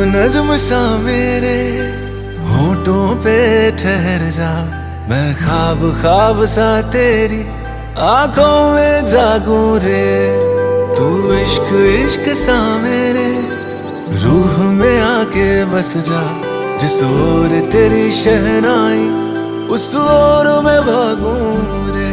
नज्म सा मेरे होठों पे ठहर जा, मैं ख्वाब ख्वाब सा तेरी आंखों में जागूं रे। तू इश्क इश्क सा मेरे रूह में आके बस जा, जिस ओर तेरी शहनाई उस ओर मैं भागूं रे।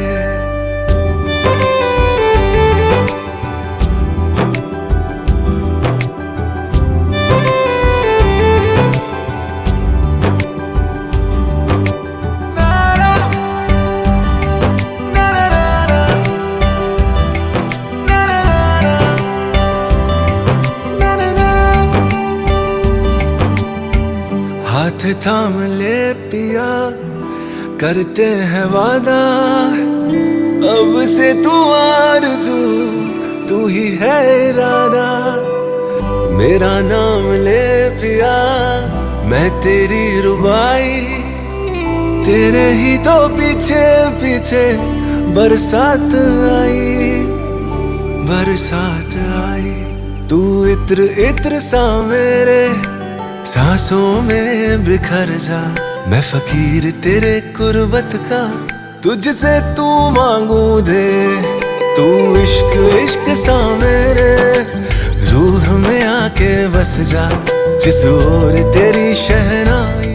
हाथ थाम ले पिया, करते हैं वादा, अब से तू आरज़ू तू ही है इरादा। मेरा नाम ले पिया, मैं तेरी रुबाई, तेरे ही तो पीछे पीछे बरसात आई, बरसात आई। तू इत्र इत्र सा मेरे सांसों में बिखर जा, मैं फकीर तेरे कुर्बत का, तुझसे तू मांगू दे। तू इश्क इश्क सा मेरे रूह में आके बस जा, जिस ओर तेरी शहनाई।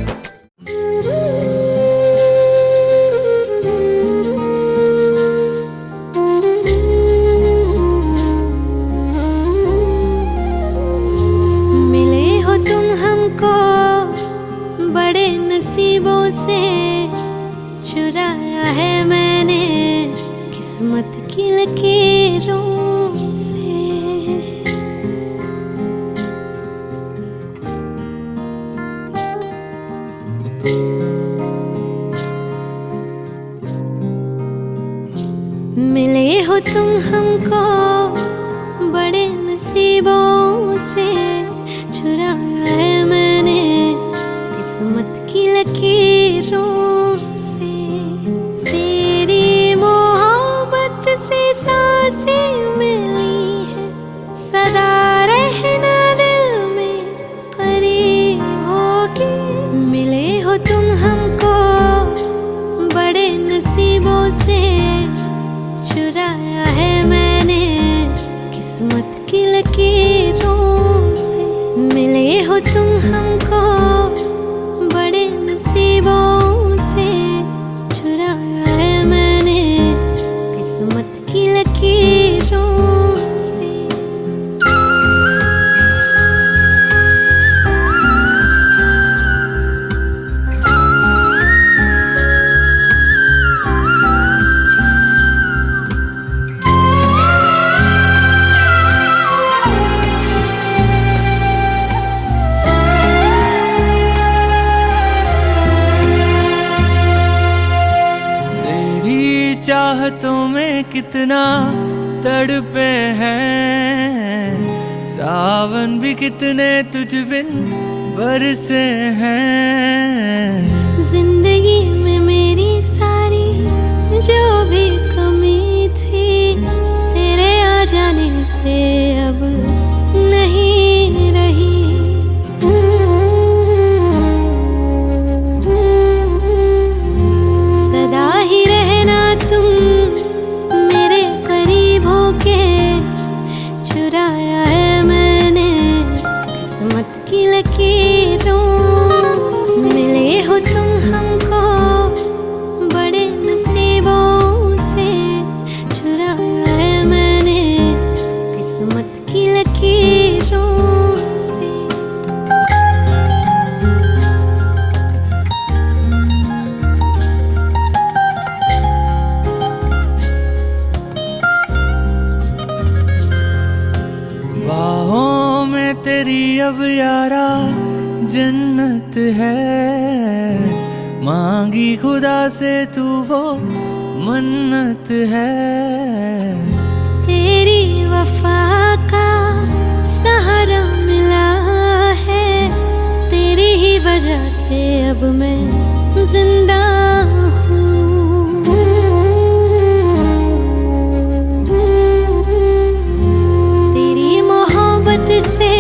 बड़े नसीबों से चुराया है मैंने किस्मत की लकीरों से। मिले हो तुम हमको बड़े नसीबों से, चुराया है मैंने किस्मत की लकीरों से। तेरी मोहब्बत से सांसें मिली है, सदा रहना दिल में करीब होगी। मिले हो तुम हमको बड़े नसीबों से, चुराया है मैंने किस्मत की लकीरों से। मिले हो तुम हमको बड़े नसीबों से, चुराया है मैंने किस्मत की लकीरों से। चाहतों में कितना तड़पे हैं, सावन भी कितने तुझ बिन बरसे हैं। जिंदगी में मेरी सारी जो भी कमी थी, तेरे आ जाने से अब नहीं रही। सदा ही रहना तुम मेरे करीब होके, चुराया है मैंने किस्मत की लकीरों से। मिले हो तुम हमको बड़े नसीबों से, चुराया है मैंने किस्मत की लकीरों से। बाहों में तेरी अब यारा जन्नत है, मांगी खुदा से तू वो मन्नत है। तेरी वफा का सहारा मिला है, तेरी ही वजह से अब मैं जिंदा हूँ। तेरी मोहब्बत से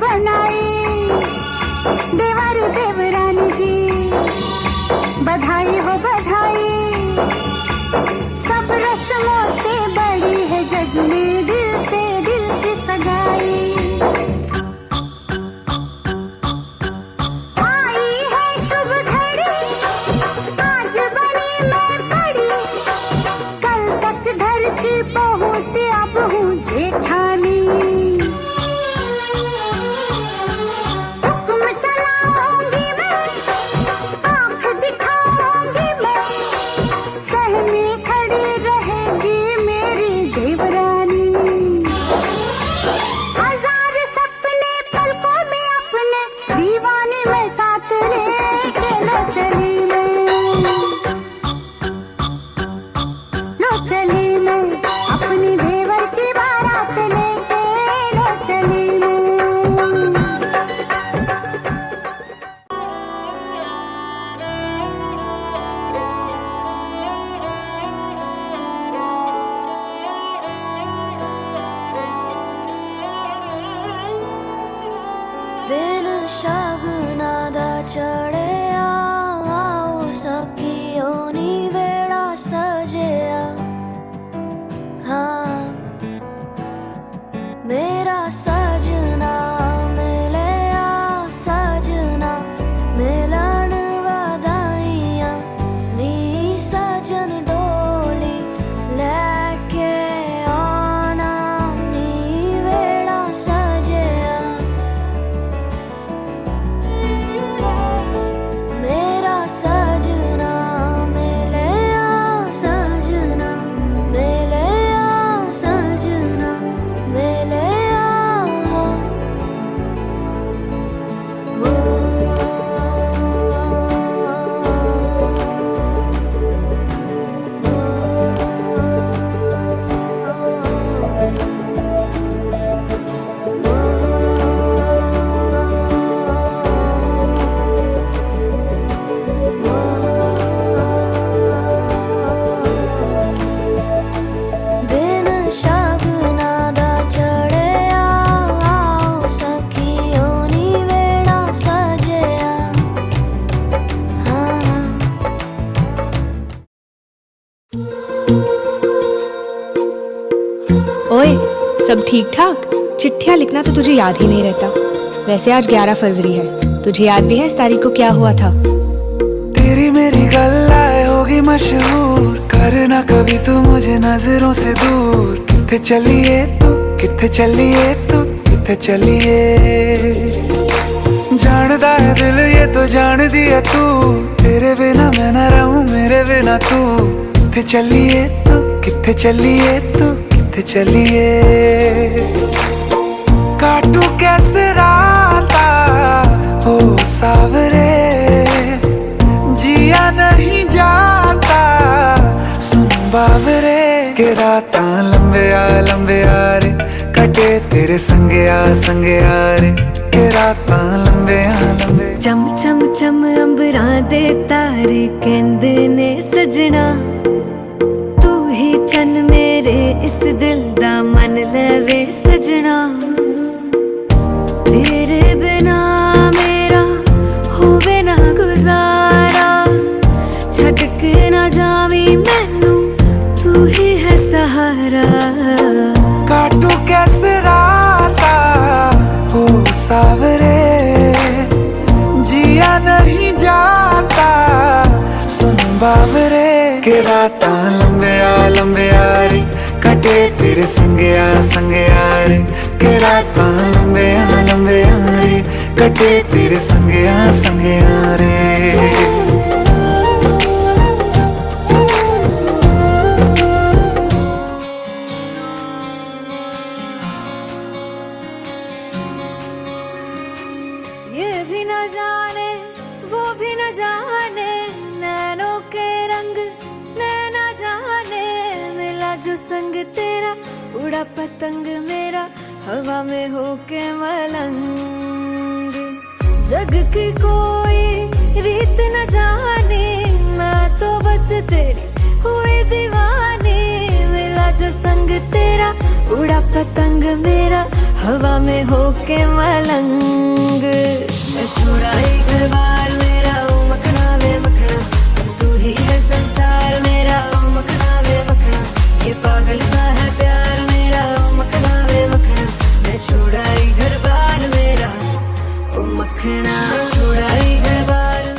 बनाई देवर देवरानी की। बधाई हो बधाई, सब रस्मों से बड़ी है जग में दिल से दिल की सगाई। आई है शुभ घड़ी, आज बनी मैं बड़ी, कल तक धरती पहुँच अब हूँ जेठानी। हुक्म चलाऊंगी मैं, आँख दिखाऊंगी मैं, सहमी खड़ी रहेगी मेरी देवरानी। हजार सपने पलकों में अपने, दीवानी में साथ लेके लो चली मैं, लो चली मैं, अपनी देवर की बारात लेके लो चली मैं। दिन शगुना दा चढ़िया, आओ सखियो नी वेड़ा सजिया। हाँ मेरा सजना मिलिया, सजना मिलन वधाइयां नी, सजन डोली लेके आना नी वेड़ा सजिया। मेरा सजना मिलिया, सजना मिलिया, सजना मिलिया। दिन शगुना दा चढ़िया, आओ सखियो नी वेड़ा सजिया। हाँ ओए, सब ठीक ठाक? चिट्ठियाँ लिखना तो तुझे याद ही नहीं रहता। वैसे आज 11 फरवरी है, तुझे याद भी है इस तारीख को क्या हुआ था? तेरी मेरी गल्लाए होगी मशहूर, करना कभी तू मुझे नजरों से दूर। किथे चलिए तू, किथे चलिए तू, किथे चलिए, जानदा है दिल ये तो जान दिया तू, तेरे बिना मैं ना रहूं मेरे बिना तू। किथे चलिए तू, किथे चलिए तू, किथे चलिए, काटू कैसे राता हो सावरे, जिया नहीं जाता सुन बावरे। के राता लंबे आ रे, कटे तेरे संगे आ रे, के राता लंबे आ। चम चम चम अंबरां दे तारे कहंदे ने सजना, तू ही चन मेरे इस दिल दा मन लेवे सजना। तेरे बिना मेरा होवे ना गुजारा, छड़ के ना जावी मैनू, तू ही है सहारा। काटू कैसे राता हो सावरे, जिया नहीं जाता सुन बावरे। के राता लंबे आ रे, कटे तेरे संगे आ रे, के राता लंबे आ रे, कटे तेरे संगे आ रे। ये भी न जाने वो भी न जाने, नैनों के रंग नैना जाने। मिला जो संग तेरा, उड़ा पतंग मेरा, हवा में होके मलंग। जग की कोई रीत न जाने, मैं तो बस तेरी हुई दीवानी। मिला जो संग तेरा, उड़ा पतंग मेरा, हवा में होके मलंग। मैं छुड़ाई घर बार मेरा ओ मखना वे मखना, तू ही है संसार मेरा ओ मखना वे मखना। ये पागल सा है प्यार मेरा ओ मखना वे मखना। मैं छुड़ाई घर बार मेरा ओ मखना, छुड़ाई घर बार।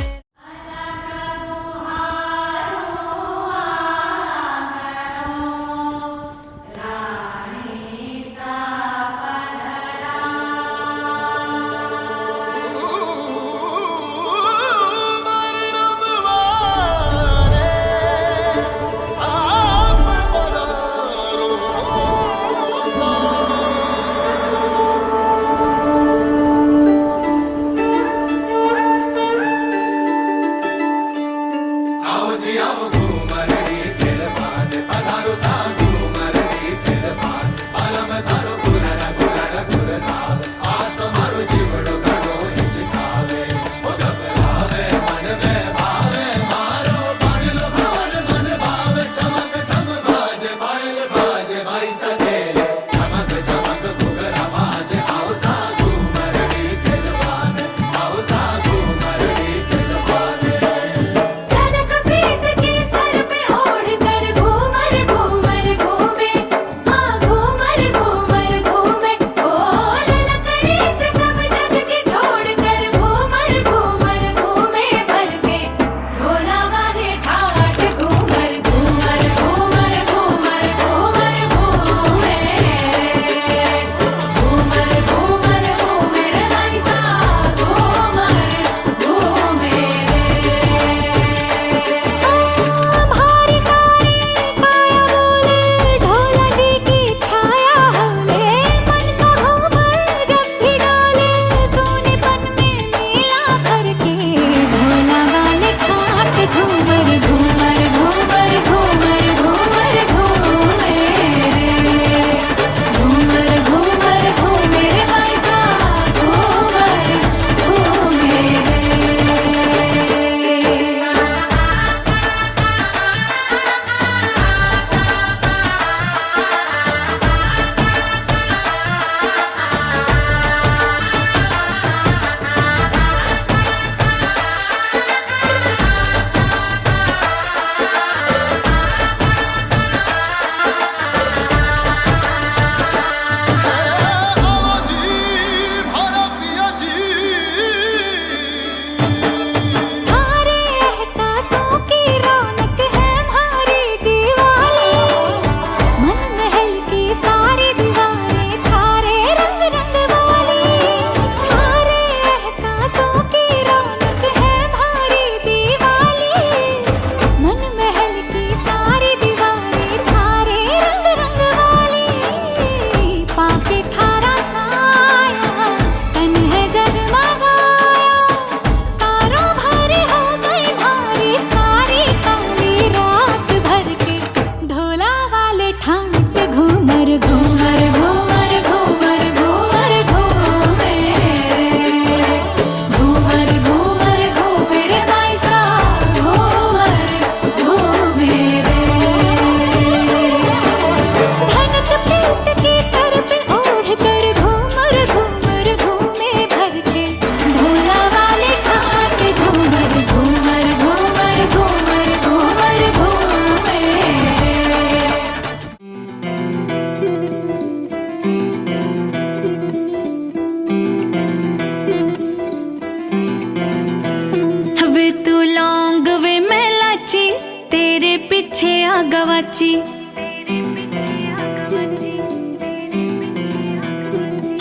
गवाची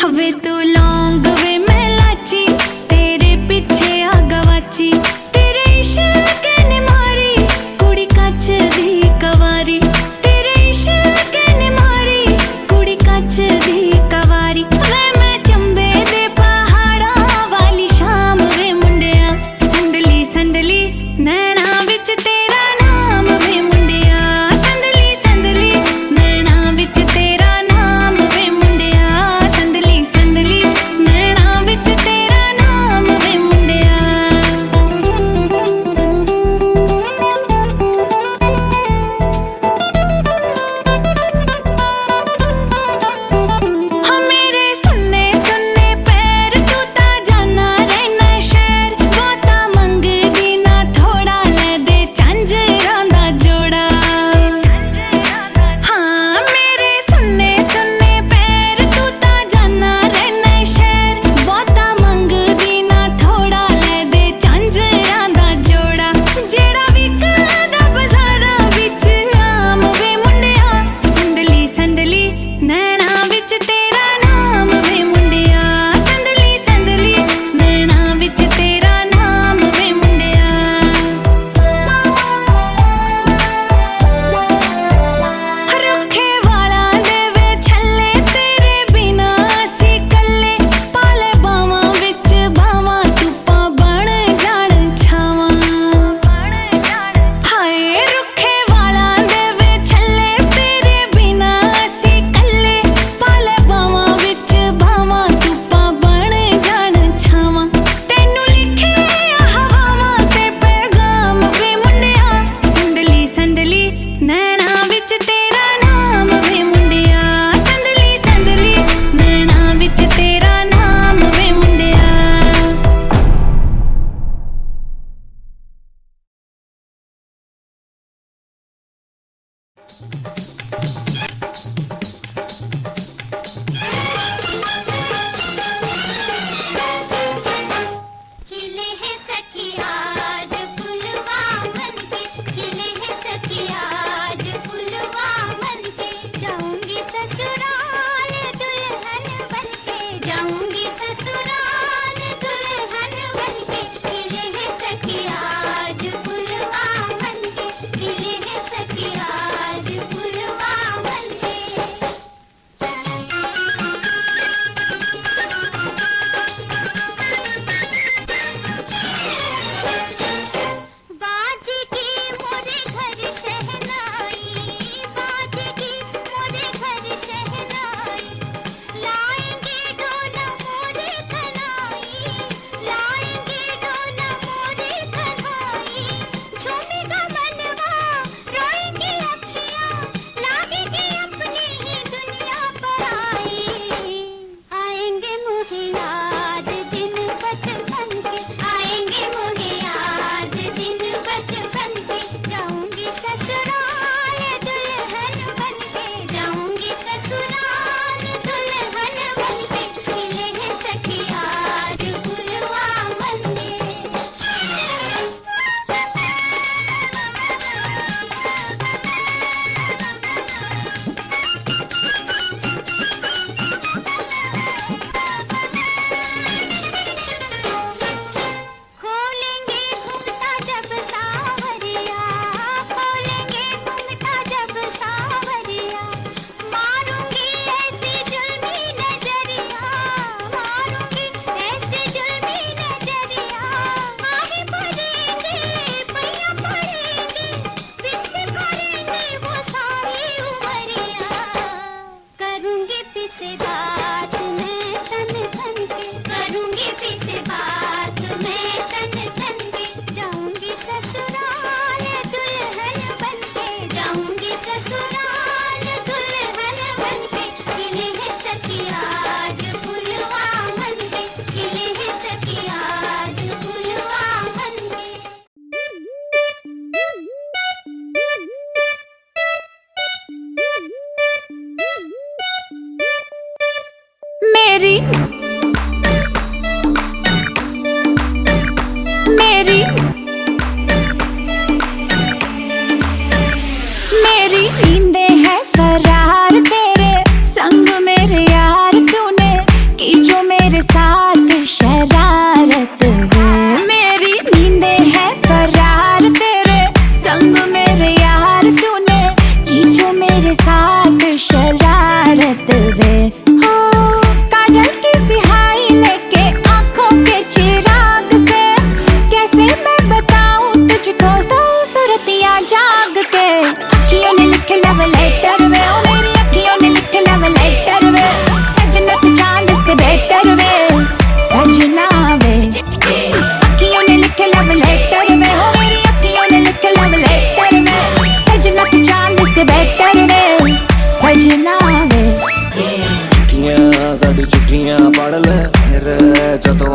हवे तू लौंग वे मैं लाची तेरे पीछे आ गवाची तेरे इश्क ने मारी कुड़ी कच दी कवारी तेरे इश्क ने मारी कुड़ी कच दी कवारी वे मैं चंबे दे पहाड़ा वाली शाम वे मुंडिया संदली संदली नैना विच तेरा नाम वे मुंडिया संदली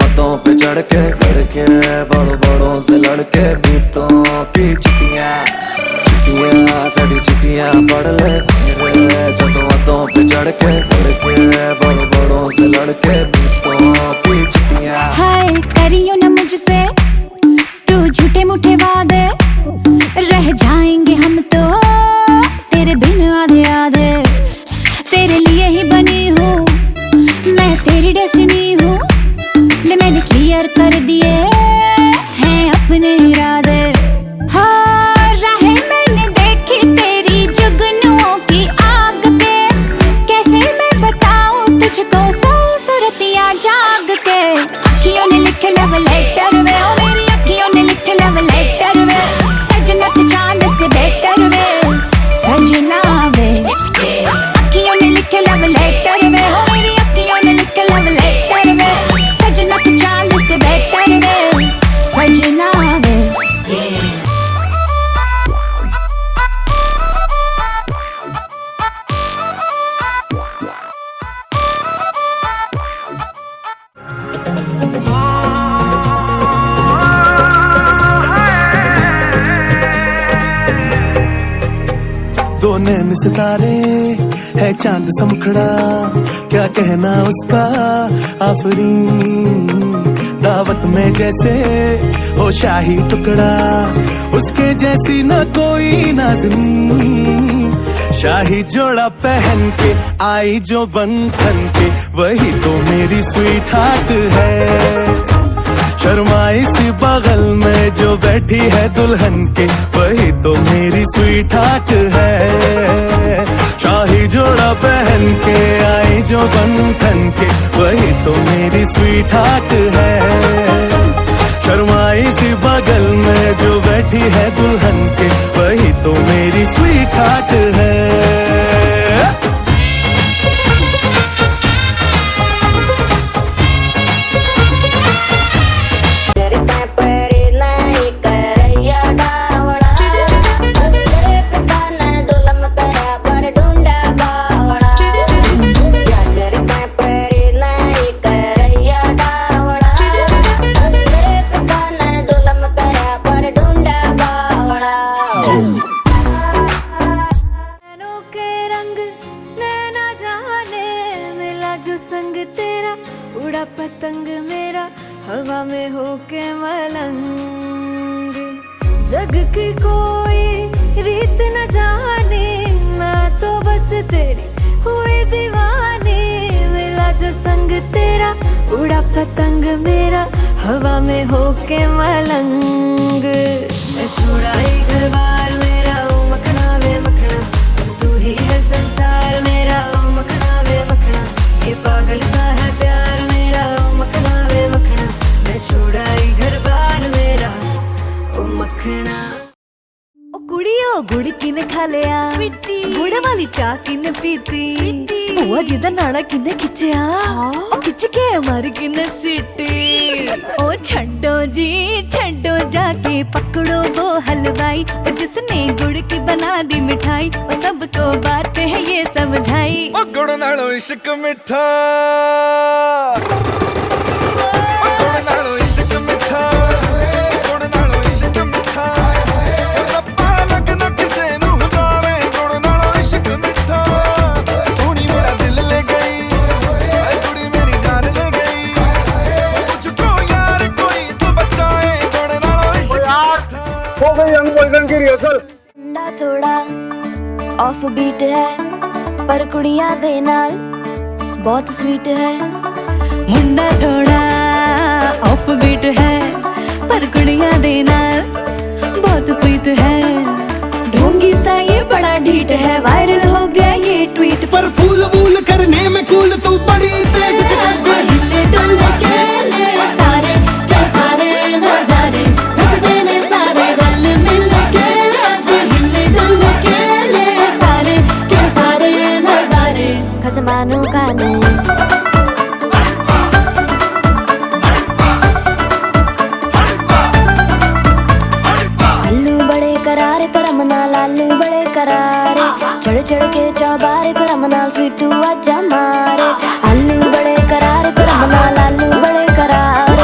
बातों पे चढ़ के करके बड़ों बड़ों से लड़के बीतों की चिट्टियां साड़ी चिट्टियां पढ़ ले मेरे जदों बातों पे चढ़ के करके बड़ों बड़ों से लड़के बीतों की चिट्टियां। हाय करियो ना मुझसे तू झूठे मूठे वादे, रह जाएंगे हम तो तेरे बिन आधे आधे। तेरे लिए ही बनी हूँ मैं, तेरी डेस्टिनी हूँ। ले मैंने क्लियर कर दिए हैं अपने इरादे। हाँ राहें मैंने देखी तेरी जुगनुओं की आग पे, कैसे मैं बताऊँ तुझको सौ सूरतियाँ जाग के। अखियों ने लिखे लव लेटर वे, ओ मेरी अखियों ने लिखे लव लेटर वे। सजना ते चांद से बेटर वे, सजना वे। अखियों ने लिखे लव लेटर वे, ओ मेरी अखियों ने लिखे लव लेटर वे। सजना ते चांद से बेटर वे, सजना वे। दो नैन सितारे है चांद सा मुखड़ा, क्या कहना उसका आफरीन। दावत में जैसे हो शाही टुकड़ा, उसके जैसी न कोई नाज़नीन। शाही जोड़ा पहन के आई जो बंधन के, वही तो मेरी स्वीट हार्ट है। शर्माई सी बगल में जो बैठी है दुल्हन के, वही तो मेरी स्वीट हार्ट है। शाही जोड़ा पहन के आई जो बंधन के, वही तो मेरी स्वीट हार्ट है। शर्माई सी बगल में जो बैठी है दुल्हन के, वही तो मेरी स्वीट हार्ट है। नैनों के रंग नैना जाने, मिला जो संग तेरा उड़ा पतंग मेरा हवा में होके मलंग। जग की कोई रीत न जाने, मैं तो बस तेरी हुई दीवानी। मिला जो संग तेरा उड़ा पतंग मेरा हवा में होके मलंग। मैं छुड़ाई घर बार मेरा ओ मखना वे मखना, तू ही है संसार मेरा ओ मखना वे मखना। ये पागल सा है प्यार मेरा ओ मखना वे मखना। मैं छुड़ाई घर बार मेरा ओ मखना। ओ कुड़ियो गुड़ किने खा लिया, गुड़ वाली चाह किने पीती, बुआ जी दा नाड़ा किने खिंचया, ओ खिंच के मारी किने सीटी। ओ छड्डो जी छड्डो, जाके पकड़ो वो हलवाई, ओ जिसने गुड़ की बना दी मिठाई, ओ सबको बात है ये समझाई। ओ गुड़ नालो इश्क मिठा, ओ गुड़ नालो इश्क मिठा, गुड़ नालो इश्क मिठा। रब्बा लगना किसे नू जावे, गुड़ नालो इश्क मिठा। सोनी मेरा दिल ले गई, कुड़ी मेरी जान ले गई। मुझको यार कोई तो बचाए, गुड़ नालो इश्क मिठा। हो गई यंग बॉयजन की रिहर्सल। मुंडा थोड़ा ऑफ बीट है, पर कुड़ियां दे नाल बहुत स्वीट है। मुंडा थोड़ा ऑफ बीट है, पर कुड़ियां दे नाल बहुत स्वीट है। ढोंगी सा ये बड़ा ढीठ है, वायरल हो गया ये ट्वीट। पर फूल वूल करने में कूल तू बड़ी तेज। हिले डुले के ले सारे के सारे नजारे, नचते ने सारे रल मिल के। आज हिले डुले के ले सारे के सारे नजारे, खसमानों का नहीं। लालू बड़े करारे, चढ़ चढ़ के चौबारे तेरा मनाल स्वीटू आजा मारे। आलू बड़े करारे तेरा मनाल, आलू बड़े करारे।